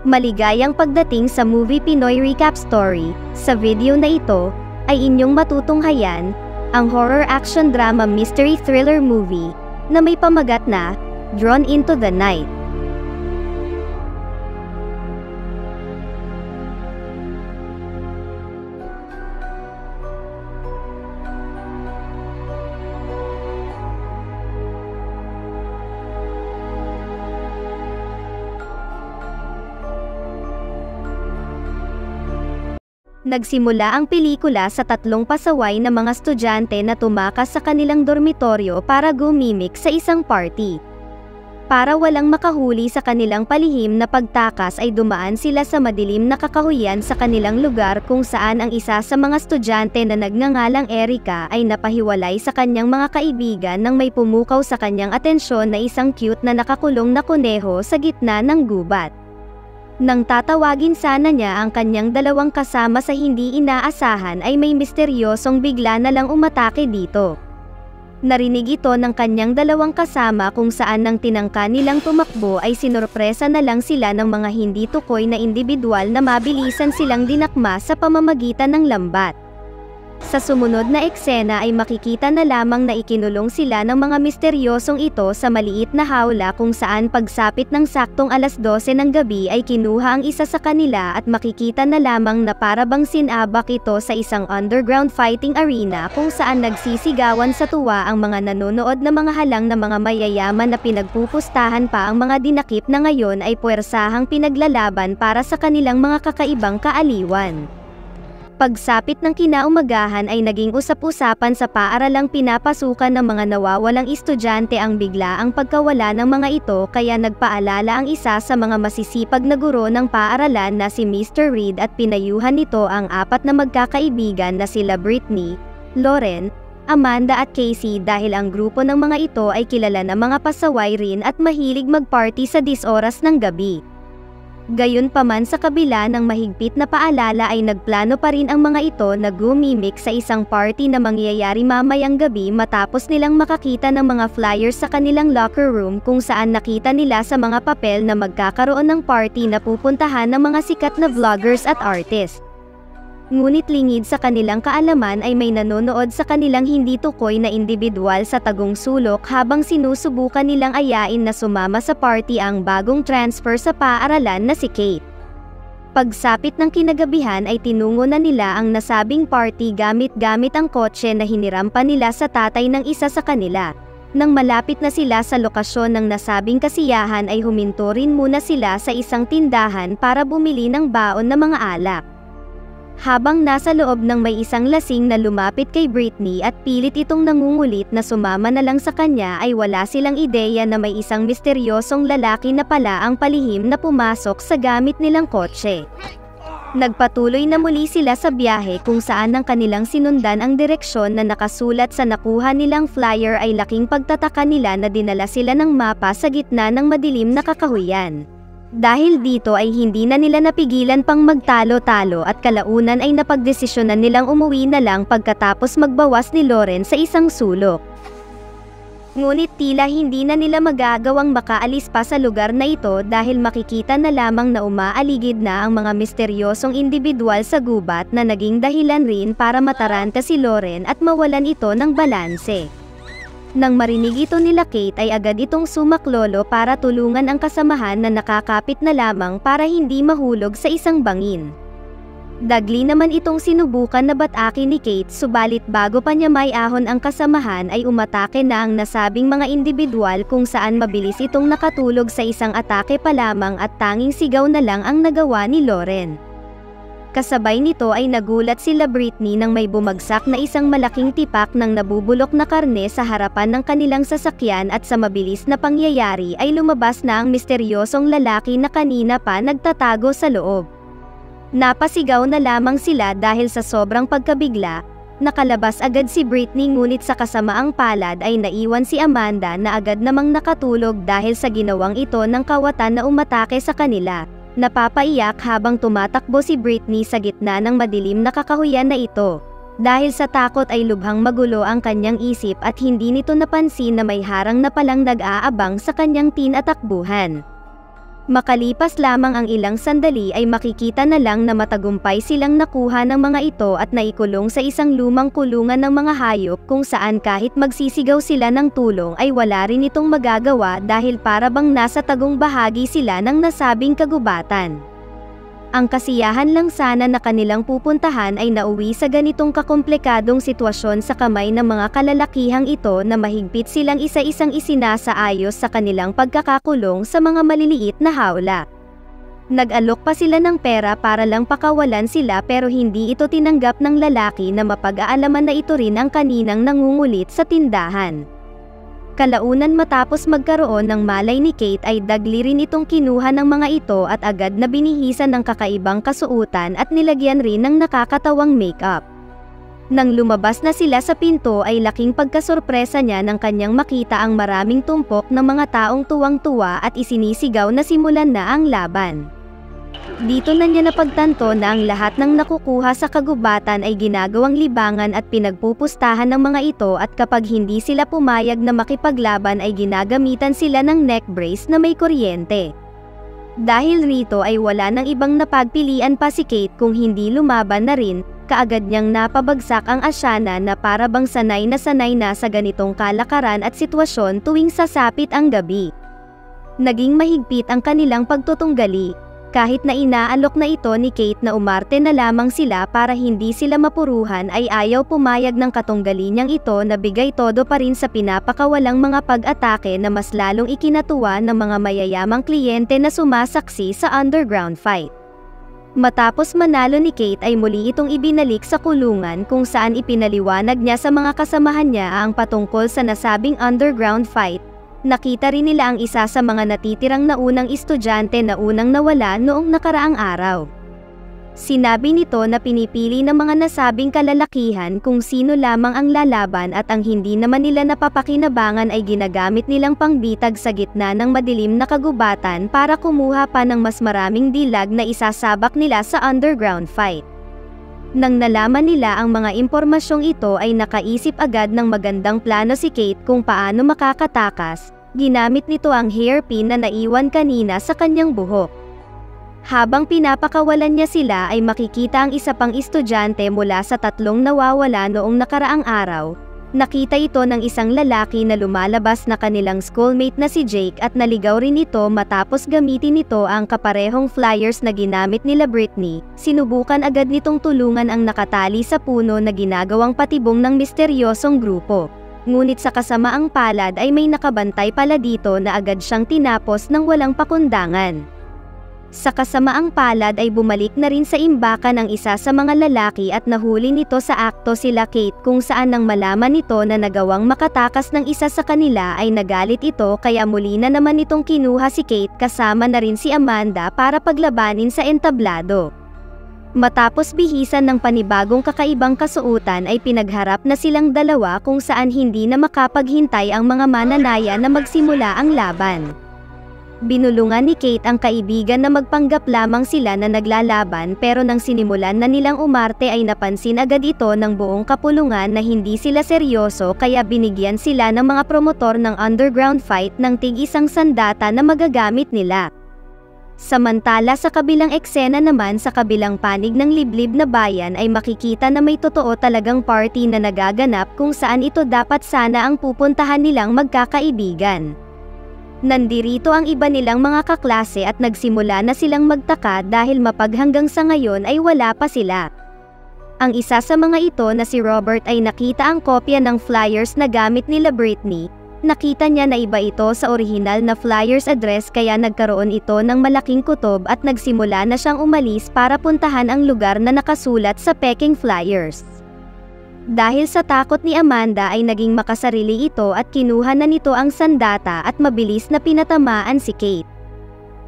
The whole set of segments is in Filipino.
Maligayang pagdating sa Movie Pinoy Recap Story. Sa video na ito, ay inyong matutunghayan ang horror action drama mystery thriller movie na may pamagat na Drawn into the Night. Nagsimula ang pelikula sa tatlong pasaway na mga estudyante na tumakas sa kanilang dormitoryo para gumimik sa isang party. Para walang makahuli sa kanilang palihim na pagtakas ay dumaan sila sa madilim na kakahuyan sa kanilang lugar kung saan ang isa sa mga estudyante na nagngangalang Erica ay napahiwalay sa kanyang mga kaibigan nang may pumukaw sa kanyang atensyon na isang cute na nakakulong na kuneho sa gitna ng gubat. Nang tatawagin sana niya ang kanyang dalawang kasama sa hindi inaasahan ay may misteryosong bigla na lang umatake dito. Narinig ito ng kanyang dalawang kasama kung saan nang tinangka nilang tumakbo ay sinurpresa na lang sila ng mga hindi tukoy na individual na mabilisan silang dinakma sa pamamagitan ng lambat. Sa sumunod na eksena ay makikita na lamang na ikinulong sila ng mga misteryosong ito sa maliit na hawla kung saan pagsapit ng saktong alas 12 ng gabi ay kinuha ang isa sa kanila at makikita na lamang na para bang sinabak ito sa isang underground fighting arena kung saan nagsisigawan sa tuwa ang mga nanonood na mga halang na mga mayayaman na pinagpupustahan pa ang mga dinakip na ngayon ay puwersahang pinaglalaban para sa kanilang mga kakaibang kaaliwan. Pagsapit ng kinaumagahan ay naging usap-usapan sa paaralang pinapasukan ng mga nawawalang estudyante ang biglaang pagkawala ng mga ito kaya nagpaalala ang isa sa mga masisipag na guro ng paaralan na si Mr. Reed at pinayuhan nito ang apat na magkakaibigan na sila Brittany, Lauren, Amanda at Casey dahil ang grupo ng mga ito ay kilala na mga pasaway rin at mahilig magparty sa 10 oras ng gabi. Gayunpaman sa kabila ng mahigpit na paalala ay nagplano pa rin ang mga ito na gumimik sa isang party na mangyayari mamayang gabi matapos nilang makakita ng mga flyers sa kanilang locker room kung saan nakita nila sa mga papel na magkakaroon ng party na pupuntahan ng mga sikat na vloggers at artist. Ngunit lingid sa kanilang kaalaman ay may nanonood sa kanilang hindi tukoy na individual sa tagong sulok habang sinusubukan nilang ayain na sumama sa party ang bagong transfer sa paaralan na si Kate. Pagsapit ng kinagabihan ay tinungo na nila ang nasabing party gamit-gamit ang kotse na hiniram pa nila sa tatay ng isa sa kanila. Nang malapit na sila sa lokasyon ng nasabing kasiyahan ay huminto rin muna sila sa isang tindahan para bumili ng baon na mga alak. Habang nasa loob ng may isang lasing na lumapit kay Brittany at pilit itong nangungulit na sumama na lang sa kanya ay wala silang ideya na may isang misteryosong lalaki na pala ang palihim na pumasok sa gamit nilang kotse. Nagpatuloy na muli sila sa biyahe kung saan ang kanilang sinundan ang direksyon na nakasulat sa nakuha nilang flyer ay laking pagtataka nila na dinala sila ng mapa sa gitna ng madilim na kakahuyan. Dahil dito ay hindi na nila napigilan pang magtalo-talo at kalaunan ay napagdesisyonan nilang umuwi na lang pagkatapos magbawas ni Lauren sa isang sulok. Ngunit tila hindi na nila magagawang makaalis pa sa lugar na ito dahil makikita na lamang na umaaligid na ang mga misteryosong individual sa gubat na naging dahilan rin para mataranta si Lauren at mawalan ito ng balanse. Nang marinig ito nila Kate ay agad itong sumaklolo para tulungan ang kasamahan na nakakapit na lamang para hindi mahulog sa isang bangin. Dagli naman itong sinubukan na batake ni Kate subalit bago pa niya maiahon ang kasamahan ay umatake na ang nasabing mga individual kung saan mabilis itong nakatulog sa isang atake pa lamang at tanging sigaw na lang ang nagawa ni Lauren. Kasabay nito ay nagulat sila Brittany nang may bumagsak na isang malaking tipak ng nabubulok na karne sa harapan ng kanilang sasakyan at sa mabilis na pangyayari ay lumabas na ang misteryosong lalaki na kanina pa nagtatago sa loob. Napasigaw na lamang sila dahil sa sobrang pagkabigla. Nakalabas agad si Brittany ngunit sa kasamaang palad ay naiwan si Amanda na agad namang nakatulog dahil sa ginawang ito ng kawatan na umatake sa kanila. Napapaiyak habang tumatakbo si Brittany sa gitna ng madilim na kakahuyan na ito. Dahil sa takot ay lubhang magulo ang kanyang isip at hindi nito napansin na may harang na palang nag-aabang sa kanyang tinatakbuhan. Makalipas lamang ang ilang sandali ay makikita na lang na matagumpay silang nakuha ng mga ito at naikulong sa isang lumang kulungan ng mga hayop kung saan kahit magsisigaw sila ng tulong ay wala rin itong magagawa dahil para bang nasa tagong bahagi sila ng nasabing kagubatan. Ang kasiyahan lang sana na kanilang pupuntahan ay nauwi sa ganitong kakomplikadong sitwasyon sa kamay ng mga kalalakihang ito na mahigpit silang isa-isang isinasaayos sa kanilang pagkakakulong sa mga maliliit na hawla. Nag-alok pa sila ng pera para lang pakawalan sila pero hindi ito tinanggap ng lalaki na mapag-aalaman na ito rin ang kaninang nangungulit sa tindahan. Kalaunan matapos magkaroon ng malay ni Kate ay dagli rin itong kinuha ng mga ito at agad na binihisan ng kakaibang kasuutan at nilagyan rin ng nakakatawang make-up. Nang lumabas na sila sa pinto ay laking pagkasorpresa niya nang kanyang makita ang maraming tumpok ng mga taong tuwang-tuwa at isinisigaw na simulan na ang laban. Dito na niya napagtanto na ang lahat ng nakukuha sa kagubatan ay ginagawang libangan at pinagpupustahan ng mga ito at kapag hindi sila pumayag na makipaglaban ay ginagamitan sila ng neck brace na may kuryente. Dahil rito ay wala nang ibang napagpilian pa si Kate kung hindi lumaban na rin, kaagad niyang napabagsak ang asyana na para bang sanay na sa ganitong kalakaran at sitwasyon tuwing sasapit ang gabi. Naging mahigpit ang kanilang pagtutunggali. Kahit na inaalok na ito ni Kate na umarte na lamang sila para hindi sila mapuruhan ay ayaw pumayag ng katunggali niyang ito na bigay todo pa rin sa pinapakawalang mga pag-atake na mas lalong ikinatuwa ng mga mayayamang kliyente na sumasaksi sa underground fight. Matapos manalo ni Kate ay muli itong ibinalik sa kulungan kung saan ipinaliwanag niya sa mga kasamahan niya ang patungkol sa nasabing underground fight. Nakita rin nila ang isa sa mga natitirang naunang estudyante na unang nawala noong nakaraang araw. Sinabi nito na pinipili ng mga nasabing kalalakihan kung sino lamang ang lalaban at ang hindi naman nila napapakinabangan ay ginagamit nilang pangbitag sa gitna ng madilim na kagubatan para kumuha pa ng mas maraming dilag na isasabak nila sa underground fight. Nang nalaman nila ang mga impormasyong ito ay nakaisip agad ng magandang plano si Kate kung paano makakatakas. Ginamit nito ang hairpin na naiwan kanina sa kanyang buhok. Habang pinapakawalan niya sila ay makikita ang isa pang estudyante mula sa tatlong nawawala noong nakaraang araw. Nakita ito ng isang lalaki na lumalabas na kanilang schoolmate na si Jake at naligaw rin ito matapos gamitin nito ang kaparehong flyers na ginamit nila Britney. Sinubukan agad nitong tulungan ang nakatali sa puno na ginagawang patibong ng misteryosong grupo. Ngunit sa kasamaang palad ay may nakabantay pala dito na agad siyang tinapos ng walang pakundangan. Sa kasamaang palad ay bumalik na rin sa imbakan ang isa sa mga lalaki at nahuli nito sa akto sila Kate kung saan nang malaman nito na nagawang makatakas ng isa sa kanila ay nagalit ito kaya muli na naman itong kinuha si Kate kasama na rin si Amanda para paglabanin sa entablado. Matapos bihisan ng panibagong kakaibang kasuotan ay pinagharap na silang dalawa kung saan hindi na makapaghintay ang mga mananaya na magsimula ang laban. Binulungan ni Kate ang kaibigan na magpanggap lamang sila na naglalaban pero nang sinimulan na nilang umarte ay napansin agad ito ng buong kapulungan na hindi sila seryoso kaya binigyan sila ng mga promotor ng underground fight ng tig-isang sandata na magagamit nila. Samantala sa kabilang eksena naman sa kabilang panig ng liblib na bayan ay makikita na may totoo talagang party na nagaganap kung saan ito dapat sana ang pupuntahan nilang magkakaibigan. Nandirito ang iba nilang mga kaklase at nagsimula na silang magtaka dahil mapaghanggang sa ngayon ay wala pa sila. Ang isa sa mga ito na si Robert ay nakita ang kopya ng flyers na gamit nila Britney. Nakita niya na iba ito sa orihinal na flyers address kaya nagkaroon ito ng malaking kutob at nagsimula na siyang umalis para puntahan ang lugar na nakasulat sa peking flyers. Dahil sa takot ni Amanda ay naging makasarili ito at kinuha na nito ang sandata at mabilis na pinatamaan si Kate.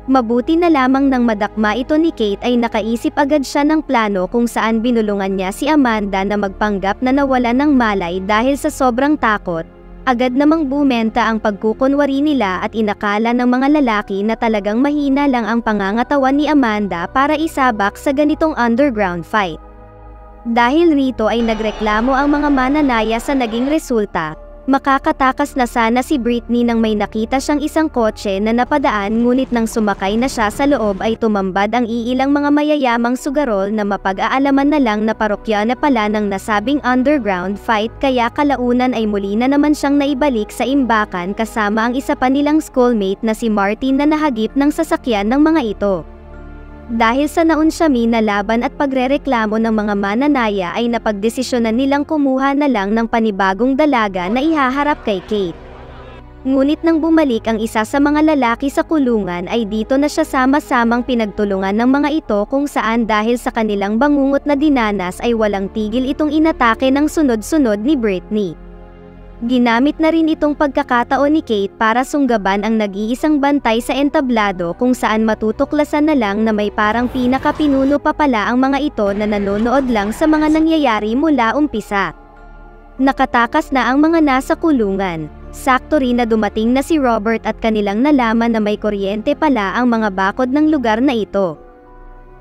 Mabuti na lamang nang madakma ito ni Kate ay nakaisip agad siya ng plano kung saan binulungan niya si Amanda na magpanggap na nawala ng malay dahil sa sobrang takot. Agad namang bumenta ang pagkukunwari nila at inakala ng mga lalaki na talagang mahina lang ang pangangatawan ni Amanda para isabak sa ganitong underground fight. Dahil rito ay nagreklamo ang mga mananaya sa naging resulta. Makakatakas na sana si Britney nang may nakita siyang isang kotse na napadaan, ngunit nang sumakay na siya sa loob ay tumambad ang iilang mga mayayamang sugarol na mapag-aalaman na lang na parokya na pala ng nasabing underground fight, kaya kalaunan ay muli na naman siyang naibalik sa imbakan kasama ang isa pa nilang schoolmate na si Martin na nahagip ng sasakyan ng mga ito. Dahil sa naunsyami na laban at pagrereklamo ng mga mananaya ay napagdesisyonan nilang kumuha na lang ng panibagong dalaga na ihaharap kay Kate. Ngunit nang bumalik ang isa sa mga lalaki sa kulungan ay dito na siya sama-samang pinagtulungan ng mga ito, kung saan dahil sa kanilang bangungot na dinanas ay walang tigil itong inatake ng sunod-sunod ni Britney. Ginamit na rin itong pagkakataon ni Kate para sunggaban ang nag-iisang bantay sa entablado, kung saan matutuklasan na lang na may parang pinakapinuno pa pala ang mga ito na nanonood lang sa mga nangyayari mula umpisa. Nakatakas na ang mga nasa kulungan. Sakto rin na dumating na si Robert at kanilang nalaman na may kuryente pala ang mga bakod ng lugar na ito.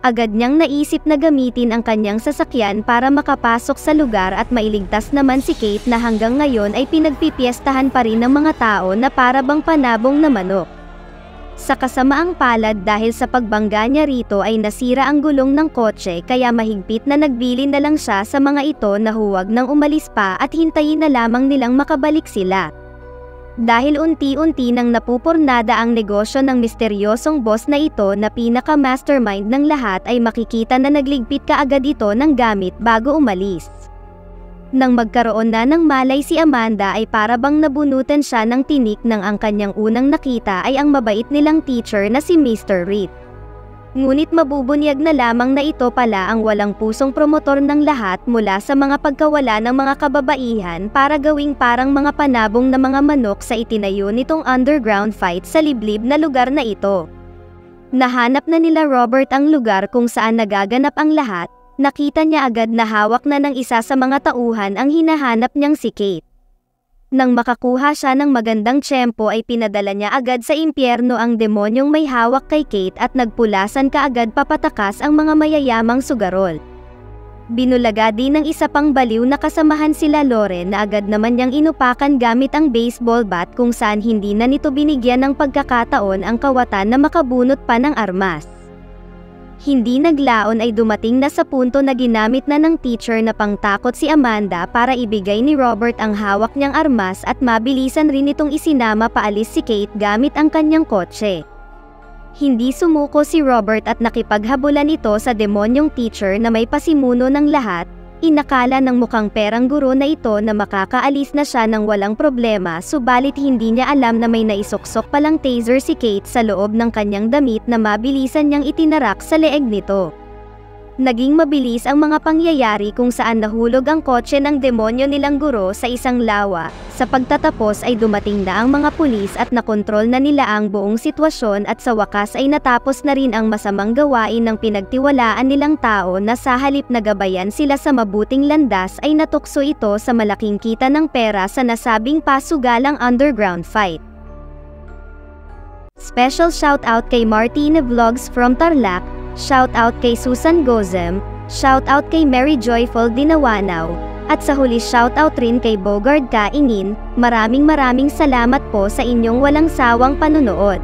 Agad niyang naisip na gamitin ang kanyang sasakyan para makapasok sa lugar at mailigtas naman si Kate na hanggang ngayon ay pinagpipiestahan pa rin ng mga tao na para bang panabong na manok. Sa kasamaang palad, dahil sa pagbangga niya rito ay nasira ang gulong ng kotse, kaya mahigpit na nagbilin na lang siya sa mga ito na huwag nang umalis pa at hintayin na lamang nilang makabalik sila. Dahil unti-unti nang napupurnada ang negosyo ng misteryosong boss na ito na pinaka-mastermind ng lahat, ay makikita na nagligpit kaagad ito ng gamit bago umalis. Nang magkaroon na ng malay si Amanda ay para bang nabunutan siya ng tinik nang ang kanyang unang nakita ay ang mabait nilang teacher na si Mr. Reed. Ngunit mabubunyag na lamang na ito pala ang walang pusong promotor ng lahat mula sa mga pagkawala ng mga kababaihan para gawing parang mga panabong na mga manok sa itinayo nitong underground fight sa liblib na lugar na ito. Nahanap na nila Robert ang lugar kung saan nagaganap ang lahat. Nakita niya agad na hawak na ng isa sa mga tauhan ang hinahanap niyang si Kate. Nang makakuha siya ng magandang tiyempo ay pinadala niya agad sa impyerno ang demonyong may hawak kay Kate at nagpulasan kaagad papatakas ang mga mayayamang sugarol. Binulaga din ng isa pang baliw na kasamahan sila Lauren na agad naman niyang inupakan gamit ang baseball bat, kung saan hindi na nito binigyan ng pagkakataon ang kawatan na makabunot pa ng armas. Hindi naglaon ay dumating na sa punto na ginamit na ng teacher na pangtakot si Amanda para ibigay ni Robert ang hawak niyang armas at mabilisan rin itong isinama paalis si Kate gamit ang kanyang kotse. Hindi sumuko si Robert at nakipaghabulan ito sa demonyong teacher na may pasimuno ng lahat. Inakala ng mukhang perang guro na ito na makakaalis na siya ng walang problema, subalit hindi niya alam na may naisuksok palang taser si Kate sa loob ng kanyang damit na mabilisan niyang itinarak sa leeg nito. Naging mabilis ang mga pangyayari kung saan nahulog ang kotse ng demonyo nilang guro sa isang lawa. Sa pagtatapos ay dumating na ang mga pulis at nakontrol na nila ang buong sitwasyon, at sa wakas ay natapos na rin ang masamang gawain ng pinagtiwalaan nilang tao na sa halip na gabayan sila sa mabuting landas ay natukso ito sa malaking kita ng pera sa nasabing pasugalang underground fight. Special shoutout kay Martina Vlogs from Tarlac, shoutout kay Susan Gozem, shoutout kay Mary Joyful Dinawanaw, at sa huli shoutout rin kay Bogard Kaingin. Maraming salamat po sa inyong walang sawang panunood.